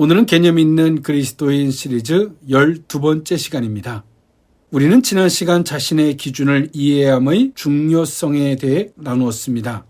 오늘은 개념 있는 그리스도인 시리즈 12번째 시간입니다. 우리는 지난 시간 자신의 기준을 이해함의 중요성에 대해 나누었습니다.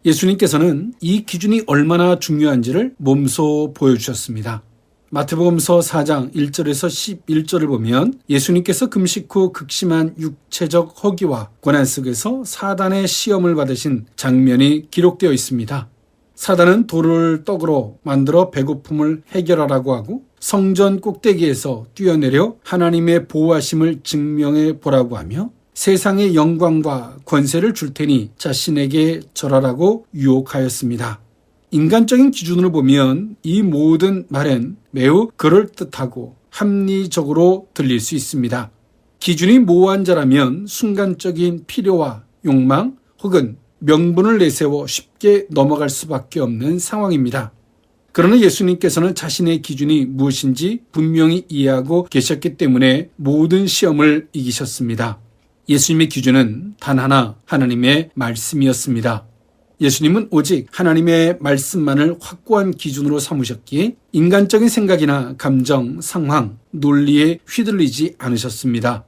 예수님께서는 이 기준이 얼마나 중요한지를 몸소 보여주셨습니다. 마태복음서 4장 1절에서 11절을 보면 예수님께서 금식 후 극심한 육체적 허기와 고난 속에서 사단의 시험을 받으신 장면이 기록되어 있습니다. 사단은 돌을 떡으로 만들어 배고픔을 해결하라고 하고 성전 꼭대기에서 뛰어내려 하나님의 보호하심을 증명해 보라고 하며 세상의 영광과 권세를 줄 테니 자신에게 절하라고 유혹하였습니다. 인간적인 기준으로 보면 이 모든 말은 매우 그럴듯하고 합리적으로 들릴 수 있습니다. 기준이 모호한 자라면 순간적인 필요와 욕망 혹은 명분을 내세워 쉽게 넘어갈 수밖에 없는 상황입니다. 그러나 예수님께서는 자신의 기준이 무엇인지 분명히 이해하고 계셨기 때문에 모든 시험을 이기셨습니다. 예수님의 기준은 단 하나, 하나님의 말씀이었습니다. 예수님은 오직 하나님의 말씀만을 확고한 기준으로 삼으셨기에 인간적인 생각이나 감정, 상황, 논리에 휘둘리지 않으셨습니다.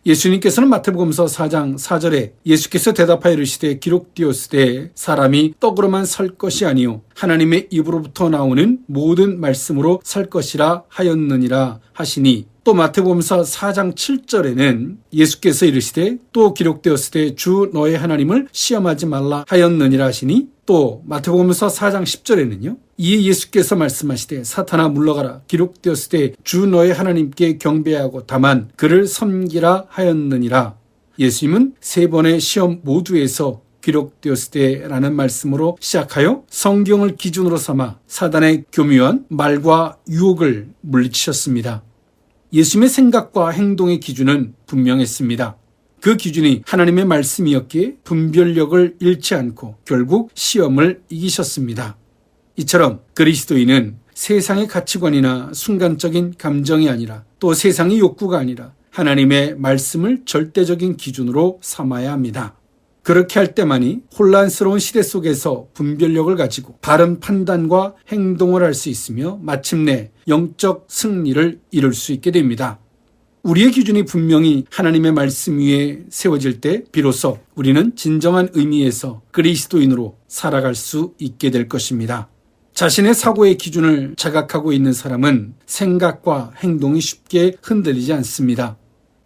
예수님께서는 마태복음서 4장 4절에 예수께서 대답하여 이르시되 기록되었으되 사람이 떡으로만 살 것이 아니요 하나님의 입으로부터 나오는 모든 말씀으로 살 것이라 하였느니라 하시니, 또 마태복음서 4장 7절에는 예수께서 이르시되 또 기록되었으되 주 너의 하나님을 시험하지 말라 하였느니라 하시니, 또 마태복음서 4장 10절에는요 이에 예수께서 말씀하시되 사탄아 물러가라 기록되었으되 주 너의 하나님께 경배하고 다만 그를 섬기라 하였느니라. 예수님은 세 번의 시험 모두에서 기록되었으되 라는 말씀으로 시작하여 성경을 기준으로 삼아 사단의 교묘한 말과 유혹을 물리치셨습니다. 예수님의 생각과 행동의 기준은 분명했습니다. 그 기준이 하나님의 말씀이었기에 분별력을 잃지 않고 결국 시험을 이기셨습니다. 이처럼 그리스도인은 세상의 가치관이나 순간적인 감정이 아니라 또 세상의 욕구가 아니라 하나님의 말씀을 절대적인 기준으로 삼아야 합니다. 그렇게 할 때만이 혼란스러운 시대 속에서 분별력을 가지고 바른 판단과 행동을 할 수 있으며 마침내 영적 승리를 이룰 수 있게 됩니다. 우리의 기준이 분명히 하나님의 말씀 위에 세워질 때 비로소 우리는 진정한 의미에서 그리스도인으로 살아갈 수 있게 될 것입니다. 자신의 사고의 기준을 자각하고 있는 사람은 생각과 행동이 쉽게 흔들리지 않습니다.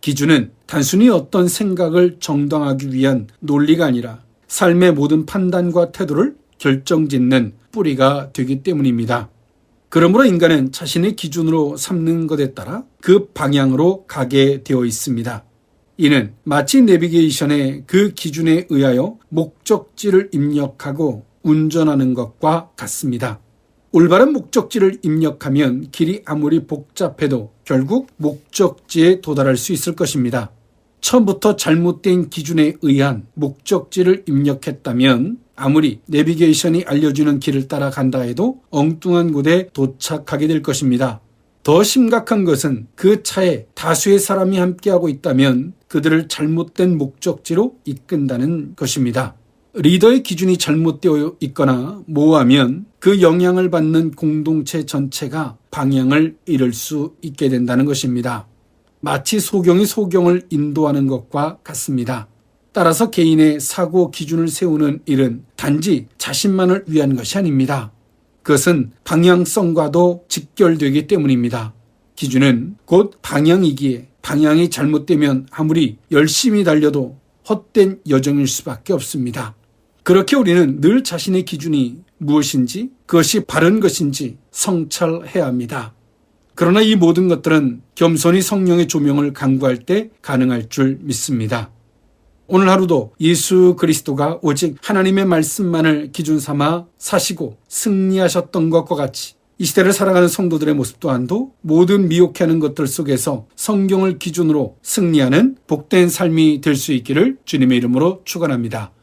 기준은 단순히 어떤 생각을 정당하기 위한 논리가 아니라 삶의 모든 판단과 태도를 결정짓는 뿌리가 되기 때문입니다. 그러므로 인간은 자신의 기준으로 삼는 것에 따라 그 방향으로 가게 되어 있습니다. 이는 마치 내비게이션에 그 기준에 의하여 목적지를 입력하고 운전하는 것과 같습니다. 올바른 목적지를 입력하면 길이 아무리 복잡해도 결국 목적지에 도달할 수 있을 것입니다. 처음부터 잘못된 기준에 의한 목적지를 입력했다면 아무리 내비게이션이 알려주는 길을 따라간다 해도 엉뚱한 곳에 도착하게 될 것입니다. 더 심각한 것은 그 차에 다수의 사람이 함께하고 있다면 그들을 잘못된 목적지로 이끈다는 것입니다. 리더의 기준이 잘못되어 있거나 모호하면 그 영향을 받는 공동체 전체가 방향을 잃을 수 있게 된다는 것입니다. 마치 소경이 소경을 인도하는 것과 같습니다. 따라서 개인의 사고 기준을 세우는 일은 단지 자신만을 위한 것이 아닙니다. 그것은 방향성과도 직결되기 때문입니다. 기준은 곧 방향이기에 방향이 잘못되면 아무리 열심히 달려도 헛된 여정일 수밖에 없습니다. 그렇게 우리는 늘 자신의 기준이 무엇인지 그것이 바른 것인지 성찰해야 합니다. 그러나 이 모든 것들은 겸손히 성령의 조명을 간구할 때 가능할 줄 믿습니다. 오늘 하루도 예수 그리스도가 오직 하나님의 말씀만을 기준 삼아 사시고 승리하셨던 것과 같이 이 시대를 살아가는 성도들의 모습 또한도 모든 미혹해하는 것들 속에서 성경을 기준으로 승리하는 복된 삶이 될 수 있기를 주님의 이름으로 축원합니다.